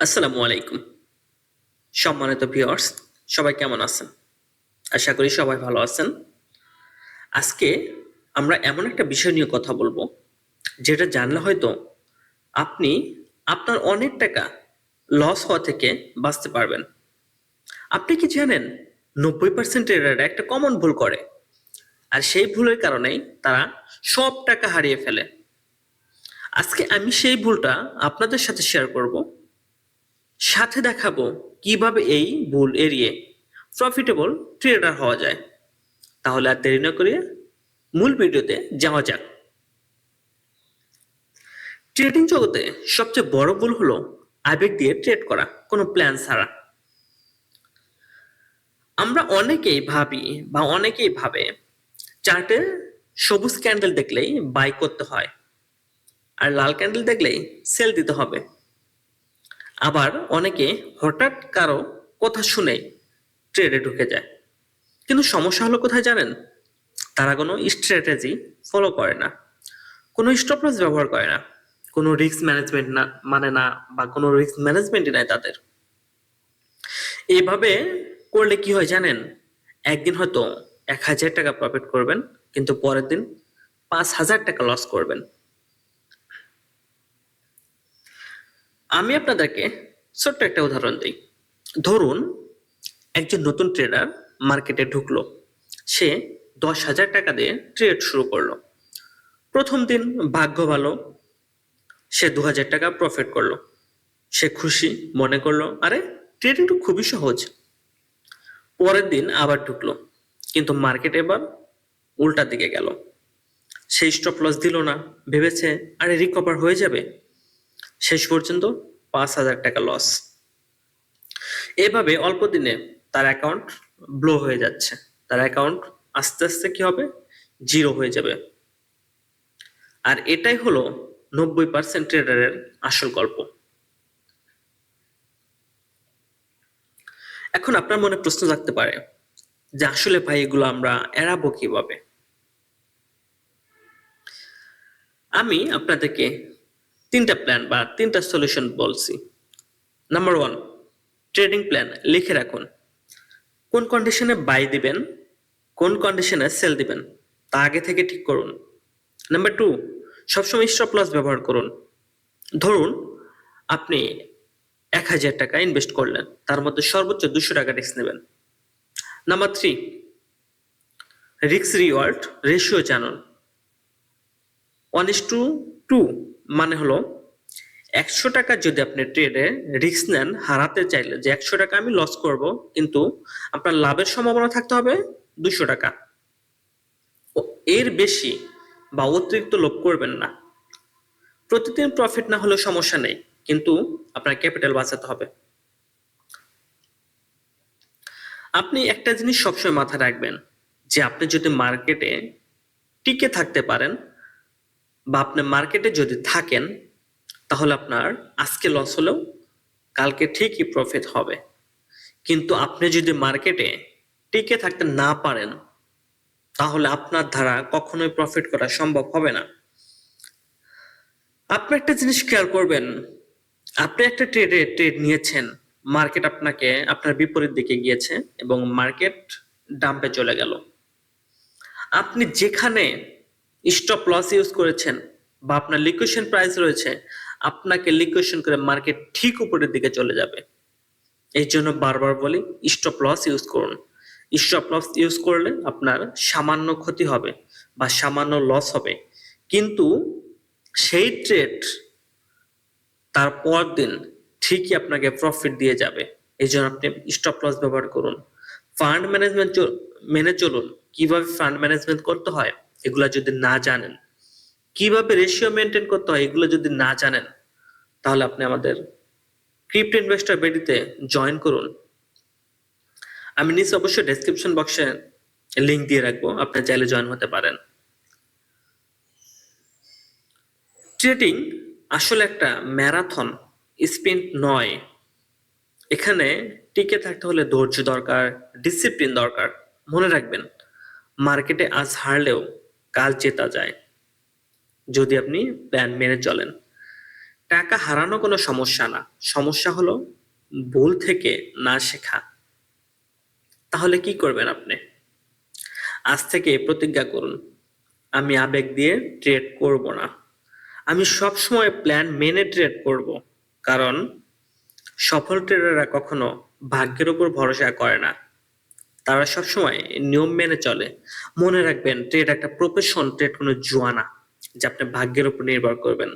আসসালামু আলাইকুম। সম্মানিত ভিউয়ার্স, সবাই কেমন আছেন? আশা করি সবাই ভালো আছেন। আজকে আমরা এমন একটা বিষয় নিয়ে কথা বলবো, যেটা জানলে হয়তো আপনি আপনার অনেক টাকা লস হওয়া থেকে বাঁচতে পারবেন। আপনি কি জানেন 90% ট্রেডাররা একটা কমন ভুল করে, আর সেই ভুলের কারণেই তারা সব টাকা হারিয়ে ফেলে। আজকে আমি সেই ভুলটা আপনাদের সাথে শেয়ার করব, সাথে দেখাবো কিভাবে এই ভুল এড়িয়ে প্রফিটেবল ট্রেডার হওয়া যায়। তাহলে আর দেরি না করিয়ে মূল ভিডিওতে যাওয়া যাক। ট্রেডিং জগতে সবচেয়ে বড় ভুল হলো আবেগ দিয়ে ট্রেড করা, কোনো প্ল্যান ছাড়া। আমরা অনেকেই ভাবি বা অনেকেই ভাবে চার্টে সবুজ ক্যান্ডেল দেখলেই বাই করতে হয়, আর লাল ক্যান্ডেল দেখলেই সেল দিতে হবে। আবার অনেকে হঠাৎ কারো কথা শুনে ট্রেডে ঢুকে যায়। কিন্তু সমস্যা হলো কোথায় জানেন? তারা কোনো স্ট্র্যাটেজি ফলো করে না, কোনো স্টপ লস ব্যবহার করে না, কোনো রিস্ক ম্যানেজমেন্ট না মানে না, বা কোনো রিস্ক ম্যানেজমেন্টই নাই তাদের। এইভাবে করলে কি হয় জানেন? একদিন হয়তো 1,000 টাকা প্রফিট করবেন, কিন্তু পরের দিন 5,000 টাকা লস করবেন। আমি আপনাদেরকে ছোট্ট একটা উদাহরণ দিই। ধরুন একজন নতুন ট্রেডার মার্কেটে ঢুকলো। সে 10,000 টাকা দিয়ে ট্রেড শুরু করলো। প্রথম দিন ভাগ্য ভালো, সে 2,000 টাকা প্রফিট করলো। সে খুশি, মনে করলো আরে ট্রেডিং তো খুবই সহজ। পরের দিন আবার ঢুকলো, কিন্তু মার্কেট এবার উল্টা দিকে গেল। সেই স্টপ লস দিল না, ভেবেছে আরে রিকভার হয়ে যাবে। শেষ পর্যন্ত 5,000 টাকা লস। এভাবে অল্প দিনে তার অ্যাকাউন্ট ব্লো হয়ে যাচ্ছে। তার অ্যাকাউন্ট আস্তে আস্তে কি হবে? জিরো হয়ে যাবে। আর এটাই হলো 90% ট্রেডারের আসল গল্প। এখন আপনার মনে প্রশ্ন থাকতে পারে যে আসলে ভাই এগুলো আমরা এড়াবো কিভাবে? আমি আপনাদেরকে তিনটা প্ল্যান বা তিনটা সলিউশন বলছি। নাম্বার 1, ট্রেডিং প্ল্যান লিখে রাখুন। কোন কন্ডিশনে বাই দিবেন, কোন কন্ডিশনে সেল দিবেন তা আগে থেকে ঠিক করুন। নাম্বার 2, সবসময় স্টপ লস ব্যবহার করুন। ধরুন আপনি 1,000 টাকা ইনভেস্ট করলেন, তার মধ্যে সর্বোচ্চ 200 টাকা রিস্ক নেবেন। নাম্বার 3, রিস্ক রিওয়ার্ড রেশিও জানুন। 1:2 মানে হলো 100 টাকা যদি আপনি ট্রেডে রিস্ক নেন, হারাতে চাইলে যে 100 টাকা আমি লস করব, কিন্তু আপনার লাভের সম্ভাবনা থাকতে হবে 200 টাকা। এর বেশি বা অতিরিক্ত লোভ করবেন না। প্রতিদিন প্রফিট না হলেও সমস্যা নেই, কিন্তু আপনার ক্যাপিটাল বাঁচাতে হবে। আপনি একটা জিনিস সবসময় মাথায় রাখবেন, যে আপনি যদি মার্কেটে টিকে থাকতে পারেন বা আপনি মার্কেটে যদি থাকেন, তাহলে আপনার আজকে লস হলেও কালকে ঠিকই প্রফিট হবে। কিন্তু আপনি যদি মার্কেটে টিকে থাকতে না পারেন, তাহলে আপনার দ্বারা কখনোই প্রফিট করা সম্ভব হবে না। আপনি একটা জিনিস খেয়াল করবেন, আপনি একটা ট্রেড নিয়েছেন, মার্কেট আপনাকে আপনার বিপরীত দিকে গিয়েছে এবং মার্কেট ডাম্পে চলে গেল। আপনি যেখানে স্টপ লস ইউজ করেছেন বা আপনার লিকুইডেশন প্রাইস রয়েছে, আপনাকে লিকুইডেশন করে মার্কেট ঠিক উপরের দিকে চলে যাবে। এই জন্য বারবার বলি, স্টপ লস ইউজ করুন। স্টপ লস ইউজ করলে আপনার সামান্য ক্ষতি হবে বা সামান্য লস হবে, কিন্তু সেই ট্রেড তার পর দিন ঠিকই আপনাকে প্রফিট দিয়ে যাবে। এই জন্য আপনি স্টপ লস ব্যবহার করুন। ফান্ড ম্যানেজমেন্ট মেনে চলুন। কিভাবে ফান্ড ম্যানেজমেন্ট করতে হয় এগুলা যদি না জানেন, কিভাবে রেশিও মেনটেন করতে হয় এগুলো যদি না জানেন, তাহলে আপনি আমাদের ক্রিপ্টো ইনভেস্টর বেডিতে জয়েন করুন। আমি নিচে অবশ্যই ডেসক্রিপশন বক্সে লিংক দিয়ে রাখবো, আপনি চাইলে জয়েন হতে পারেন। ট্রেডিং আসলে একটা ম্যারাথন স্প্রিন্ট নয়। এখানে টিকে থাকতে হলে ধৈর্য দরকার, ডিসিপ্লিন দরকার। মনে রাখবেন, মার্কেটে আজ হারলেও কাল জেতা যায় যদি আপনি প্ল্যান মেনে চলেন। টাকা হারানো কোনো সমস্যা না, সমস্যা হলো ভুল থেকে না শেখা। তাহলে কি করবেন আপনি? আজ থেকে প্রতিজ্ঞা করুন, আমি আবেগ দিয়ে ট্রেড করব না, আমি সবসময় প্ল্যান মেনে ট্রেড করব। কারণ সফল ট্রেডাররা কখনো ভাগ্যের উপর ভরসা করে না, তারা সবসময় নিয়ম মেনে চলে। মনে রাখবেন, ট্রেড একটা প্রফেশন, ট্রেড কোনো জুয়া না যে আপনি ভাগ্যের উপর নির্ভর করবেন।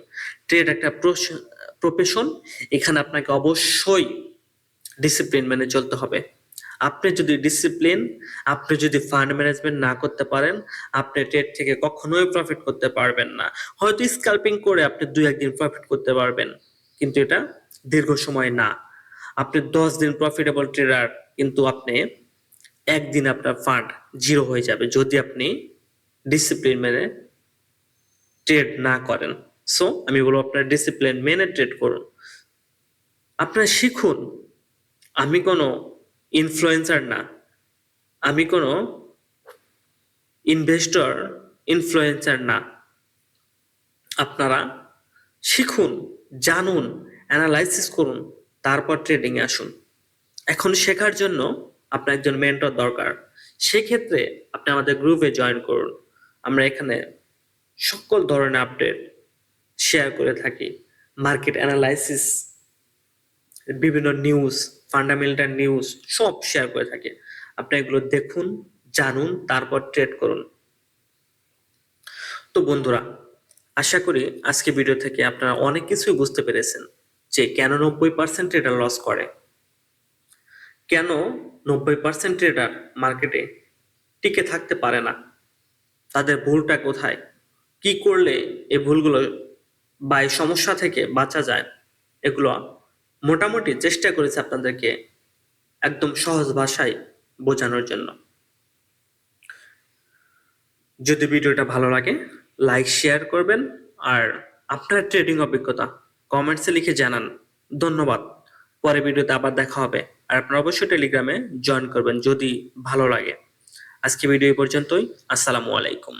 ট্রেড একটা প্রফেশন, এখানে আপনাকে অবশ্যই ডিসিপ্লিন মেনে চলতে হবে। আপনি যদি ডিসিপ্লিন, আপনি যদি ফান্ড ম্যানেজমেন্ট না করতে পারেন, আপনি ট্রেড থেকে কখনোই প্রফিট করতে পারবেন না। হয়তো স্ক্যাল্পিং করে আপনি 2-1 দিন প্রফিট করতে পারবেন, কিন্তু এটা দীর্ঘ সময় না। আপনি 10 দিন প্রফিটেবল ট্রেডার, কিন্তু আপনি একদিন আপনার ফান্ড জিরো হয়ে যাবে যদি আপনি ডিসিপ্লিন মেনে ট্রেড না করেন। সো আমি বলবো আপনার ডিসিপ্লিন মেনে ট্রেড করুন। আপনারা শিখুন, আমি কোনো ইনফ্লুয়েন্সার না, আমি কোনো ইনভেস্টর ইনফ্লুয়েন্সার না। আপনারা শিখুন, জানুন, অ্যানালাইসিস করুন, তারপর ট্রেডিং এ আসুন। এখন শেখার জন্য আপনার একজন মেন্টর দরকার। সেক্ষেত্রে আপনি আমাদের গ্রুপে জয়েন করুন। আমরা এখানে সকল ধরনের আপডেট শেয়ার করে থাকি, মার্কেট অ্যানালাইসিস, বিভিন্ন নিউজ, ফান্ডামেন্টাল নিউজ সব শেয়ার করে থাকি। আপনি এগুলো দেখুন, জানুন, তারপর ট্রেড করুন। তো বন্ধুরা, আশা করি আজকে ভিডিও থেকে আপনারা অনেক কিছুই বুঝতে পেরেছেন যে কেন 90% ট্রেডার লস করে, কেন 90% ট্রেডার মার্কেটে টিকে থাকতে পারে না, তাদের ভুলটা কোথায়, কি করলে এই ভুলগুলো বা এই সমস্যা থেকে বাঁচা যায়। এগুলো মোটামুটি চেষ্টা করেছি আপনাদেরকে একদম সহজ ভাষায় বোঝানোর জন্য। যদি ভিডিওটা ভালো লাগে, লাইক শেয়ার করবেন, আর আপনার ট্রেডিং অভিজ্ঞতা কমেন্টসে লিখে জানান। ধন্যবাদ। পরে ভিডিওতে আবার দেখা হবে। আর আপনারা অবশ্যই টেলিগ্রামে জয়েন করবেন যদি ভালো লাগে। আজকে ভিডিও এই পর্যন্তই। আসসালামু আলাইকুম।